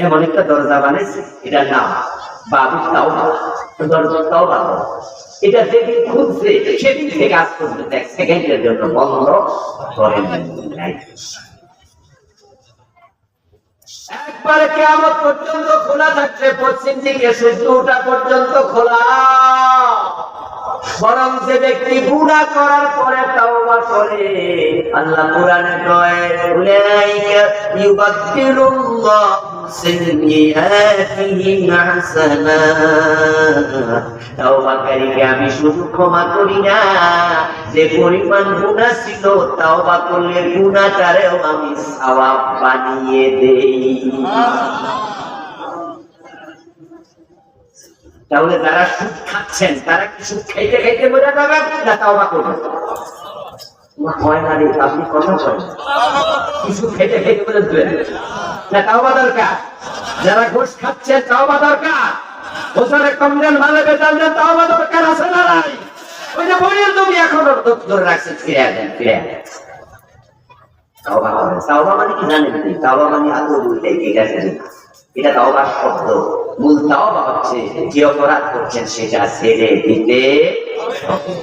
এমন একটা দরজা বানাইছে, এটার নাম বাবুল তাওবা। দরজা তাওবা, এটা যেদিন খুলছে সেদিন থেকে আজ পর্যন্ত এক সেকেন্ডের জন্য বন্ধ করেন নাই। একবারে কিয়ামত পর্যন্ত খোলা থাকছে, পশ্চিম দিকে সূর্য ওঠা পর্যন্ত খোলা। বরং যে ব্যক্তি গুনাহ করার পরে তাওবা করে, আল্লাহ কোরআনে কয় উলাইকা ইউবাদদিলুল্লাহু সাইয়্যাতিহিম হাসানাত। তাওবাকারীকে আমি শুধু ক্ষমা করি না, যে পরিমাণ গুনাহ ছিল তাওবা করলে গুনাহটারেও আমি সওয়াব বানিয়ে দেই। তাহলে যারা সুদ খাচ্ছেন তারা কি সুদ খাইতে খাইতে মরে যাবেন না তাওবা করবেন? হয় না রে, আপনি কথা বলেন, কি সুদ খাইতে খাইতে মরে যাবেন না তাওবা দরকার? যারা ঘুষ খাচ্ছেন তাওবা দরকার, ওসারে কমজন ভালো বেতন দেন, তাওবা দরকার আছে না নাই? ওই যে বইয়ের জমি এখনো ধরে রাখছেন, ফিরে দেন, ফিরে দেন। তাওবা করেন। তাওবা মানে কি জানেন? তাওবা মানে আল্লাহ বলতে ঠিক আছে, এটা তাওবার শব্দ। মূল তাওবা হচ্ছে যে অপরাধ করছেন সেটা ছেড়ে দিতে হবে।